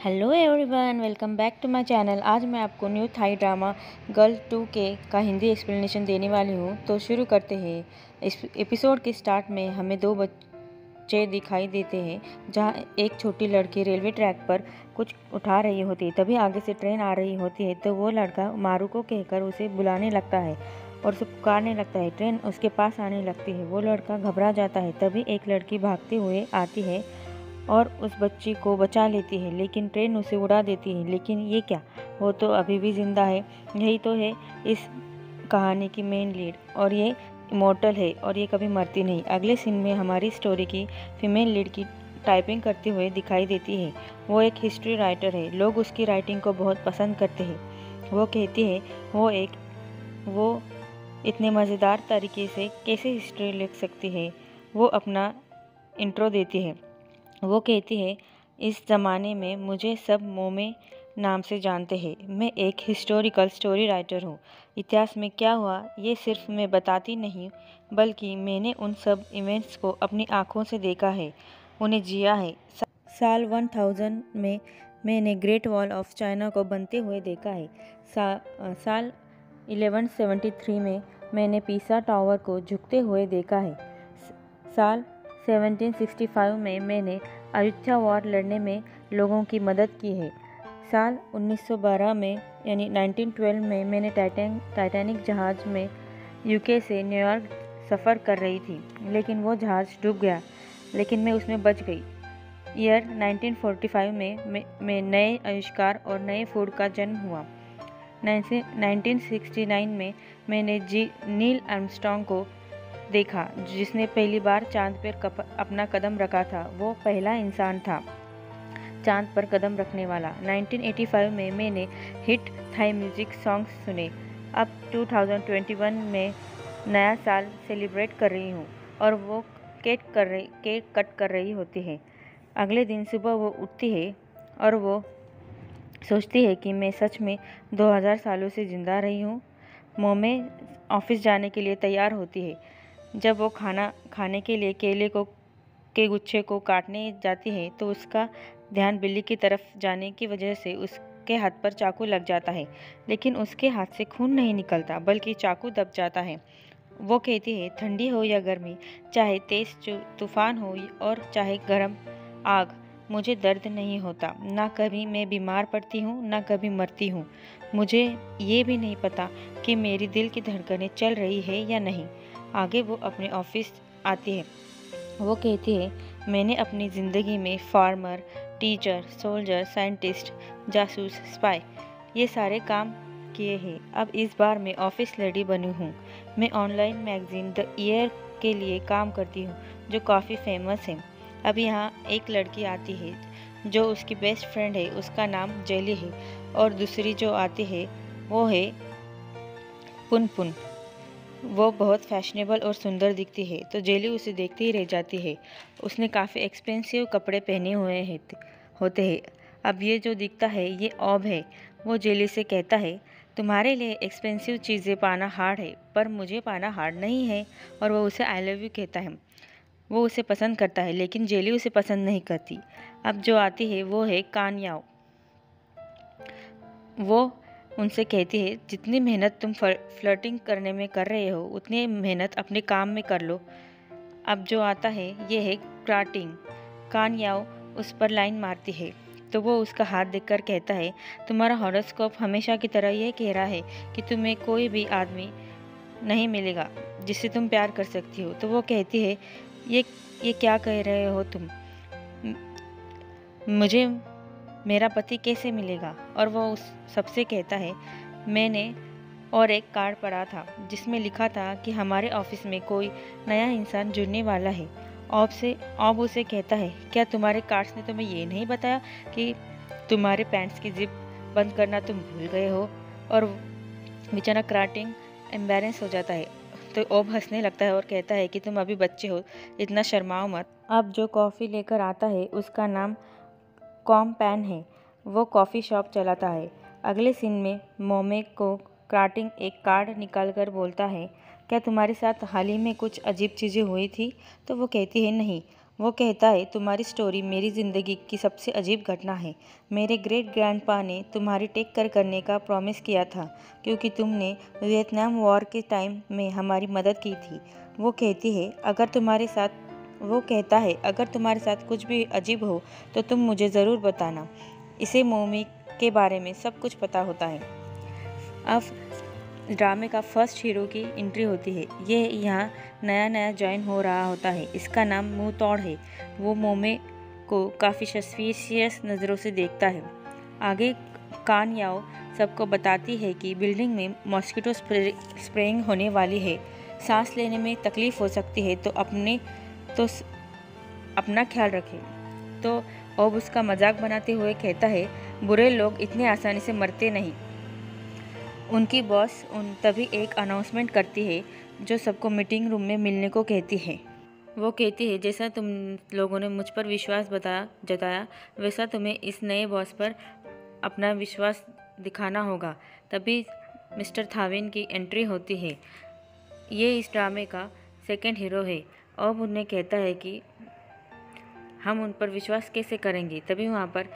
Hello everyone, welcome back to my channel. आज मैं आपको न्यू थाई ड्रामा गर्ल 2 के का हिंदी एक्सप्लेनेशन देने वाली हूँ। तो शुरू करते हैं। इस एपिसोड के स्टार्ट में हमें दो बच्चे दिखाई देते हैं, जहाँ एक छोटी लड़की रेलवे ट्रैक पर कुछ उठा रही होती है। तभी आगे से ट्रेन आ रही होती है, तो वो लड़का मारू को कहकर उसे बुलाने लगता है और उसे पुकारने लगता है। ट्रेन उसके पास आने लगती है। वो लड़का घबरा जाता है। तभी एक लड़की भागते हुए आती है और उस बच्ची को बचा लेती है, लेकिन ट्रेन उसे उड़ा देती है। लेकिन ये क्या, वो तो अभी भी जिंदा है। यही तो है इस कहानी की मेन लीड, और ये इमॉर्टल है और ये कभी मरती नहीं। अगले सीन में हमारी स्टोरी की फीमेल लीड की टाइपिंग करते हुए दिखाई देती है। वो एक हिस्ट्री राइटर है। लोग उसकी राइटिंग को बहुत पसंद करते हैं। वो कहती है वो इतने मज़ेदार तरीके से कैसे हिस्ट्री लिख सकती है। वो अपना इंट्रो देती है। वो कहती है, इस ज़माने में मुझे सब मोमे नाम से जानते हैं। मैं एक हिस्टोरिकल स्टोरी राइटर हूँ। इतिहास में क्या हुआ ये सिर्फ मैं बताती नहीं, बल्कि मैंने उन सब इवेंट्स को अपनी आँखों से देखा है, उन्हें जिया है। साल 1000 में मैंने ग्रेट वॉल ऑफ चाइना को बनते हुए देखा है। साल 1173 में मैंने पीसा टावर को झुकते हुए देखा है। साल 1765 में मैंने अयोध्या वॉर लड़ने में लोगों की मदद की है। साल 1912 में यानी 1912 में मैंने टाइटैनिक जहाज़ में यूके से न्यूयॉर्क सफ़र कर रही थी, लेकिन वो जहाज़ डूब गया, लेकिन मैं उसमें बच गई। ईयर 1945 में नए आविष्कार और नए फूड का जन्म हुआ। 1969 में मैंने नील आर्मस्ट्रॉन्ग को देखा, जिसने पहली बार चांद पर अपना कदम रखा था। वो पहला इंसान था चांद पर कदम रखने वाला। 1985 में मैंने हिट थाई म्यूजिक सॉन्ग्स सुने। अब 2021 में नया साल सेलिब्रेट कर रही हूँ और वो केक कट कर रही होती है। अगले दिन सुबह वो उठती है और वो सोचती है कि मैं सच में 2000 सालों से जिंदा रही हूँ। मोमे ऑफिस जाने के लिए तैयार होती है। जब वो खाना खाने के लिए केले के गुच्छे को काटने जाती है, तो उसका ध्यान बिल्ली की तरफ जाने की वजह से उसके हाथ पर चाकू लग जाता है, लेकिन उसके हाथ से खून नहीं निकलता, बल्कि चाकू दब जाता है। वो कहती है, ठंडी हो या गर्मी, चाहे तेज तूफान हो और चाहे गर्म आग, मुझे दर्द नहीं होता। ना कभी मैं बीमार पड़ती हूँ, ना कभी मरती हूँ। मुझे ये भी नहीं पता कि मेरी दिल की धड़कनें चल रही है या नहीं। आगे वो अपने ऑफिस आती है। वो कहती है, मैंने अपनी ज़िंदगी में फार्मर, टीचर, सोल्जर, साइंटिस्ट, जासूस, स्पाई, ये सारे काम किए हैं। अब इस बार मैं ऑफिस लेडी बनी हूँ। मैं ऑनलाइन मैगजीन द ईयर के लिए काम करती हूँ, जो काफ़ी फेमस है। अब यहाँ एक लड़की आती है जो उसकी बेस्ट फ्रेंड है, उसका नाम जेली है, और दूसरी जो आती है वो है पुन। वो बहुत फैशनेबल और सुंदर दिखती है, तो जेली उसे देखती ही रह जाती है। उसने काफ़ी एक्सपेंसिव कपड़े पहने हुए होते हैं। अब ये जो दिखता है ये ऑब है। वो जेली से कहता है, तुम्हारे लिए एक्सपेंसिव चीज़ें पाना हार्ड है, पर मुझे पाना हार्ड नहीं है। और वो उसे आई लव यू कहता है। वो उसे पसंद करता है, लेकिन जेली उसे पसंद नहीं करती। अब जो आती है वो है कानयाओ। वो उनसे कहती है, जितनी मेहनत तुम फ्लर्टिंग करने में कर रहे हो, उतनी मेहनत अपने काम में कर लो। अब जो आता है ये है क्राटिंग। कान याओ उस पर लाइन मारती है, तो वो उसका हाथ देखकर कहता है, तुम्हारा हॉरोस्कोप हमेशा की तरह यह कह रहा है कि तुम्हें कोई भी आदमी नहीं मिलेगा जिससे तुम प्यार कर सकती हो। तो वो कहती है, ये क्या कह रहे हो तुम, मुझे मेरा पति कैसे मिलेगा। और वो उस सबसे कहता है, मैंने और एक कार्ड पढ़ा था जिसमें लिखा था कि हमारे ऑफिस में कोई नया इंसान जुड़ने वाला है। ऑब उसे कहता है, क्या तुम्हारे कार्ड्स ने तुम्हें ये नहीं बताया कि तुम्हारे पैंट्स की जिप बंद करना तुम भूल गए हो। और बेचारा क्राटिंग एम्बैरेंस हो जाता है। तो ऑब हंसने लगता है और कहता है कि तुम अभी बच्चे हो, इतना शर्माओ मत। अब जो कॉफ़ी लेकर आता है उसका नाम कॉम्पैन है। वो कॉफ़ी शॉप चलाता है। अगले सीन में मोमे को क्राटिंग एक कार्ड निकालकर बोलता है, क्या तुम्हारे साथ हाल ही में कुछ अजीब चीज़ें हुई थी। तो वो कहती है, नहीं। वो कहता है, तुम्हारी स्टोरी मेरी ज़िंदगी की सबसे अजीब घटना है। मेरे ग्रेट ग्रैंडपा ने तुम्हारी टेक केयर करने का प्रॉमिस किया था क्योंकि तुमने वियतनाम वॉर के टाइम में हमारी मदद की थी। वो कहता है अगर तुम्हारे साथ कुछ भी अजीब हो तो तुम मुझे ज़रूर बताना। इसे मोमी के बारे में सब कुछ पता होता है। अब ड्रामे का फर्स्ट हीरो की एंट्री होती है। ये यहाँ नया नया ज्वाइन हो रहा होता है। इसका नाम मुंह तोड़ है। वो मोमे को काफ़ी सस्पिशियस नज़रों से देखता है। आगे कान याओ सबको बताती है कि बिल्डिंग में मॉस्किटो स्प्रेइंग होने वाली है। सांस लेने में तकलीफ़ हो सकती है तो अपना ख्याल रखें। तो अब उसका मजाक बनाते हुए कहता है, बुरे लोग इतने आसानी से मरते नहीं। उनकी बॉस तभी एक अनाउंसमेंट करती है जो सबको मीटिंग रूम में मिलने को कहती है। वो कहती है, जैसा तुम लोगों ने मुझ पर विश्वास जताया वैसा तुम्हें इस नए बॉस पर अपना विश्वास दिखाना होगा। तभी मिस्टर थाविन की एंट्री होती है। ये इस ड्रामे का सेकंड हीरो है। अब उन्हें कहता है कि हम उन पर विश्वास कैसे करेंगे। तभी वहाँ पर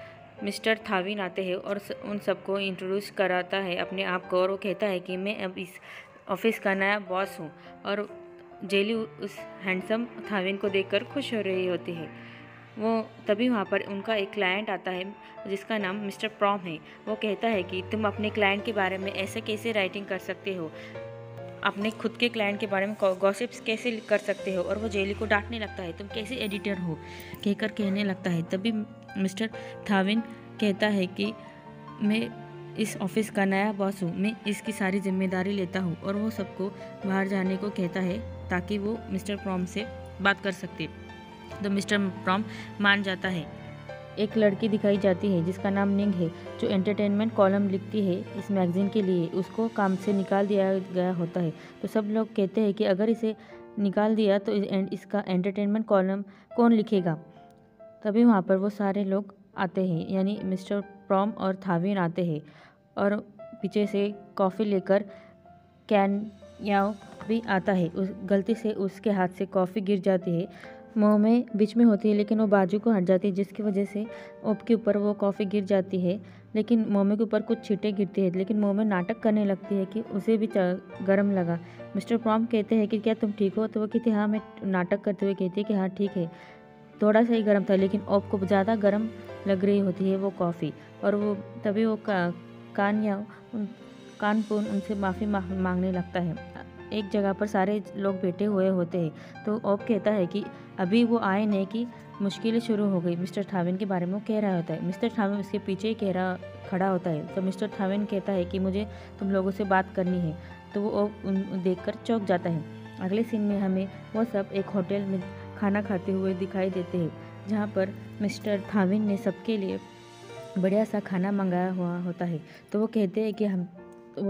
मिस्टर थाविन आते हैं और उन सबको इंट्रोड्यूस कराता है अपने आप को। और वो कहता है कि मैं अब इस ऑफिस का नया बॉस हूँ। और जेली उस हैंडसम थाविन को देखकर खुश हो रही होती है। वो तभी वहाँ पर उनका एक क्लाइंट आता है जिसका नाम मिस्टर प्रॉम है। वो कहता है कि तुम अपने क्लाइंट के बारे में ऐसे कैसे राइटिंग कर सकते हो, अपने खुद के क्लाइंट के बारे में गॉसिप्स कैसे कर सकते हो। और वो जेली को डांटने लगता है, तुम कैसे एडिटर हो कहकर कहने लगता है। तभी मिस्टर थाविन कहता है कि मैं इस ऑफिस का नया बॉस हूँ, मैं इसकी सारी जिम्मेदारी लेता हूँ। और वो सबको बाहर जाने को कहता है ताकि वो मिस्टर प्रॉम से बात कर सकते। तो मिस्टर प्रॉम मान जाता है। एक लड़की दिखाई जाती है जिसका नाम निंग है, जो एंटरटेनमेंट कॉलम लिखती है इस मैगज़ीन के लिए। उसको काम से निकाल दिया गया होता है। तो सब लोग कहते हैं कि अगर इसे निकाल दिया तो इसका एंटरटेनमेंट कॉलम कौन लिखेगा। तभी वहाँ पर वो सारे लोग आते हैं, यानी मिस्टर प्रॉम और थाविन आते हैं। और पीछे से कॉफ़ी लेकर कैन याओ भी आता है। गलती से उसके हाथ से कॉफ़ी गिर जाती है। मोमे बीच में होती है लेकिन वो बाजू को हट जाती है, जिसकी वजह से ओप के ऊपर वो कॉफ़ी गिर जाती है। लेकिन मोमे के ऊपर कुछ छींटे गिरती है। लेकिन मोमे नाटक करने लगती है कि उसे भी गर्म लगा। मिस्टर प्रॉम कहते हैं कि क्या तुम ठीक हो। तो वो कहती है हाँ, मैं नाटक करते हुए कहती है कि हाँ ठीक है, थोड़ा सा ही गर्म था। लेकिन ओप को ज़्यादा गर्म लग रही होती है वो कॉफ़ी। और वो तभी वो कानपून उनसे माफ़ी मांगने लगता है। एक जगह पर सारे लोग बैठे हुए होते हैं। तो ओप कहता है कि अभी वो आए नहीं कि मुश्किलें शुरू हो गई। मिस्टर थाविन के बारे में वो कह रहा होता है। मिस्टर थाविन उसके पीछे ही खड़ा होता है। तो मिस्टर थाविन कहता है कि मुझे तुम लोगों से बात करनी है। तो वो ओप देखकर चौंक जाता है। अगले सीन में हमें वो सब एक होटल में खाना खाते हुए दिखाई देते हैं, जहाँ पर मिस्टर थाविन ने सबके लिए बढ़िया सा खाना मंगाया हुआ होता है। तो वो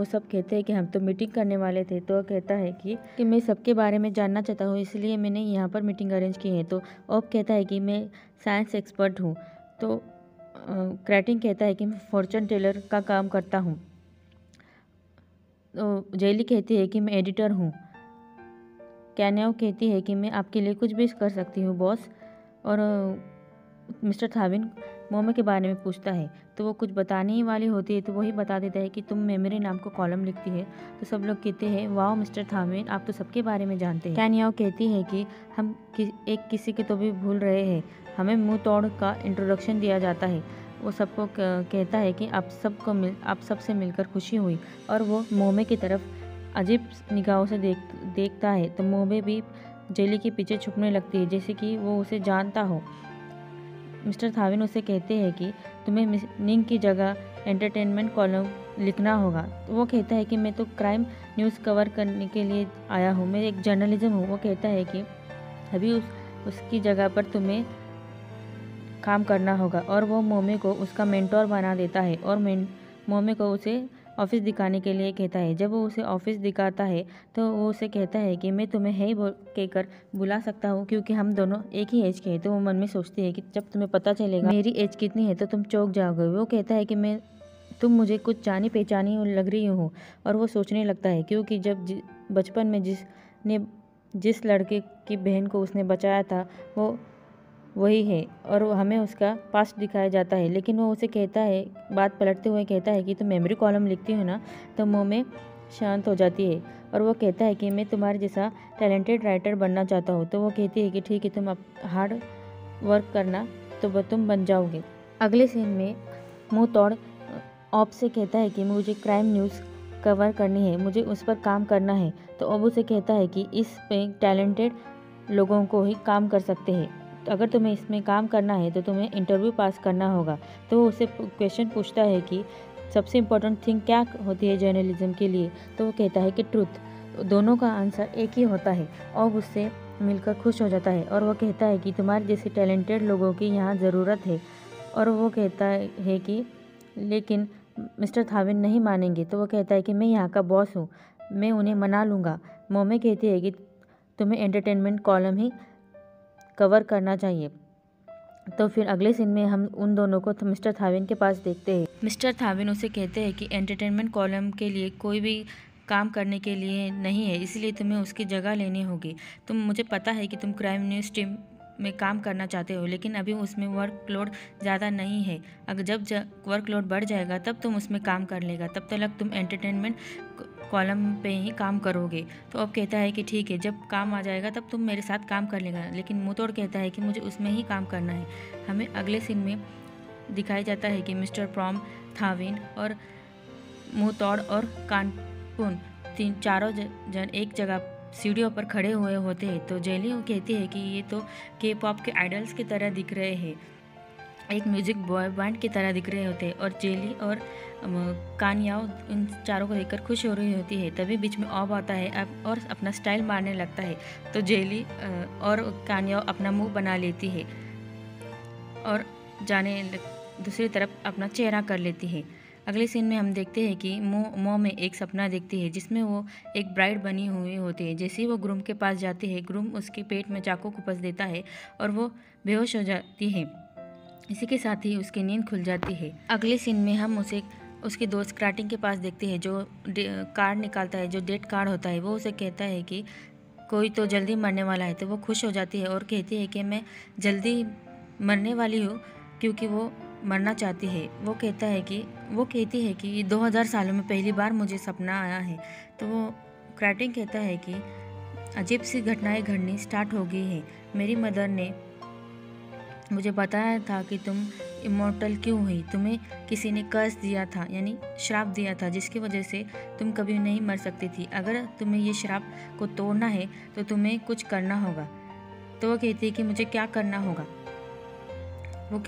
सब कहते हैं कि हम तो मीटिंग करने वाले थे। तो वो कहता है कि मैं सबके बारे में जानना चाहता हूँ, इसलिए मैंने यहाँ पर मीटिंग अरेंज की है। तो ओप कहता है कि मैं साइंस एक्सपर्ट हूँ। तो क्रैटिन कहता है कि मैं फॉर्चून टेलर का काम करता हूँ। तो जेली कहती है कि मैं एडिटर हूँ। कैन्याओ कहती है कि मैं आपके लिए कुछ भी कर सकती हूँ बॉस। और मिस्टर थाविन मोमे के बारे में पूछता है तो वो कुछ बताने ही वाली होती है। तो वही बता देता है कि तुम मेरे नाम को कॉलम लिखती है। तो सब लोग कहते हैं वाह मिस्टर थाविन, आप तो सबके बारे में जानते हैं। कैन्याओ कहती है कि हम किसी के तो भी भूल रहे हैं, हमें मुंह तोड़ का इंट्रोडक्शन दिया जाता है। वो सबको कहता है कि आप सबसे मिलकर खुशी हुई। और वो मोमे की तरफ अजीब निगाहों से देखता है। तो मोमे भी जेली के पीछे छुपने लगती है जैसे कि वो उसे जानता हो। मिस्टर थाविन उसे कहते हैं कि तुम्हें निंग की जगह एंटरटेनमेंट कॉलम लिखना होगा। तो वो कहता है कि मैं तो क्राइम न्यूज़ कवर करने के लिए आया हूँ, मैं एक जर्नलिज्म हूँ। वो कहता है कि अभी उसकी जगह पर तुम्हें काम करना होगा। और वो मोमे को उसका मेंटोर बना देता है और मोमे को उसे ऑफिस दिखाने के लिए कहता है। जब वो उसे ऑफिस दिखाता है तो वो उसे कहता है कि मैं तुम्हें हे कहकर बुला सकता हूँ क्योंकि हम दोनों एक ही एज के हैं। तो वो मन में सोचती है कि जब तुम्हें पता चलेगा मेरी एज कितनी है तो तुम चौंक जाओगे। वो कहता है कि तुम मुझे कुछ जानी पहचानी लग रही हो। और वो सोचने लगता है क्योंकि जब बचपन में जिस लड़के की बहन को उसने बचाया था वो वही है और हमें उसका पास्ट दिखाया जाता है। लेकिन वो उसे कहता है, बात पलटते हुए कहता है कि तुम मेमोरी कॉलम लिखती हो ना, तो मोमे शांत हो जाती है और वो कहता है कि मैं तुम्हारे जैसा टैलेंटेड राइटर बनना चाहता हूँ। तो वो कहती है कि ठीक है, तुम अब हार्ड वर्क करना तो तुम बन जाओगे। अगले सीन में मुंह तोड़ ऑब से कहता है कि मुझे क्राइम न्यूज़ कवर करनी है, मुझे उस पर काम करना है। तो अब उसे कहता है कि इस पे टैलेंटेड लोगों को ही काम कर सकते हैं, तो अगर तुम्हें इसमें काम करना है तो तुम्हें इंटरव्यू पास करना होगा। तो वो उसे क्वेश्चन पूछता है कि सबसे इम्पोर्टेंट थिंग क्या होती है जर्नलिज्म के लिए। तो वो कहता है कि ट्रुथ। दोनों का आंसर एक ही होता है। और उससे मिलकर खुश हो जाता है और वो कहता है कि तुम्हारे जैसे टैलेंटेड लोगों की यहाँ ज़रूरत है। और वो कहता है कि लेकिन मिस्टर थाविन नहीं मानेंगे। तो वो कहता है कि मैं यहाँ का बॉस हूँ, मैं उन्हें मना लूँगा। मोमे कहती है कि तुम्हें एंटरटेनमेंट कॉलम ही कवर करना चाहिए। तो फिर अगले सीन में हम उन दोनों को मिस्टर थाविन के पास देखते हैं। मिस्टर थाविन उसे कहते हैं कि एंटरटेनमेंट कॉलम के लिए कोई भी काम करने के लिए नहीं है, इसलिए तुम्हें उसकी जगह लेनी होगी। मुझे पता है कि तुम क्राइम न्यूज़ टीम में काम करना चाहते हो, लेकिन अभी उसमें वर्कलोड ज़्यादा नहीं है। अगर जब वर्कलोड बढ़ जाएगा तब तुम उसमें काम कर लेगा, तब तक तुम एंटरटेनमेंट कॉलम पे ही काम करोगे। तो अब कहता है कि ठीक है, जब काम आ जाएगा तब तुम मेरे साथ काम कर लेगा। लेकिन मुंहतोड़ कहता है कि मुझे उसमें ही काम करना है। हमें अगले सीन में दिखाया जाता है कि मिस्टर प्रॉम, थाविन और मुंहतोड़ और कानपुन चारों जन एक जगह सीढ़ियों पर खड़े हुए होते हैं। तो जेली कहती है कि ये तो के पॉप के आइडल्स की तरह दिख रहे हैं, एक म्यूजिक बॉय बैंड की तरह दिख रहे होते हैं। और जेली और कानयाओ इन चारों को देखकर खुश हो रही होती है। तभी बीच में ऑब आता है और अपना स्टाइल मारने लगता है। तो जेली और कानयाओ अपना मुंह बना लेती है और दूसरी तरफ अपना चेहरा कर लेती है। अगले सीन में हम देखते हैं कि मो में एक सपना देखती है जिसमें वो एक ब्राइड बनी हुई होती है। जैसे ही वो ग्रूम के पास जाती है, ग्रूम उसके पेट में चाकू को पस देता है और वो बेहोश हो जाती है। इसी के साथ ही उसकी नींद खुल जाती है। अगले सीन में हम उसे उसके दोस्त क्राटिंग के पास देखते हैं, जो कार्ड निकालता है, जो डेट कार्ड होता है। वो उसे कहता है कि कोई तो जल्दी मरने वाला है। तो वो खुश हो जाती है और कहती है कि मैं जल्दी मरने वाली हूँ क्योंकि वो मरना चाहती है। वो कहती है कि 2000 सालों में पहली बार मुझे सपना आया है। तो वो क्राटिंग कहता है कि अजीब सी घटनाएं घटनी स्टार्ट हो गई है। मेरी मदर ने मुझे बताया था कि तुम इमॉर्टल क्यों हुई। तुम्हें किसी ने कर्स दिया था, यानी श्राप दिया था, जिसकी वजह से तुम कभी नहीं मर सकती थी। अगर तुम्हें ये श्राप को तोड़ना है तो तुम्हें कुछ करना होगा। तो वो कहती है कि मुझे क्या करना होगा। वो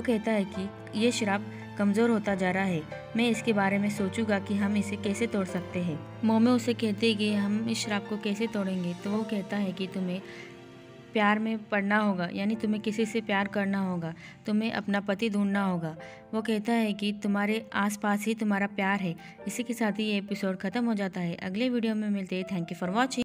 कहता है कि ये श्राप कमज़ोर होता जा रहा है, मैं इसके बारे में सोचूंगा कि हम इसे कैसे तोड़ सकते हैं। मोमे उसे कहती है कि हम इस श्राप को कैसे तोड़ेंगे। तो वो कहता है कि तुम्हें प्यार में पड़ना होगा, यानी तुम्हें किसी से प्यार करना होगा, तुम्हें अपना पति ढूंढना होगा। वो कहता है कि तुम्हारे आसपास ही तुम्हारा प्यार है। इसी के साथ ही ये एपिसोड ख़त्म हो जाता है। अगले वीडियो में मिलते हैं। Thank you for watching.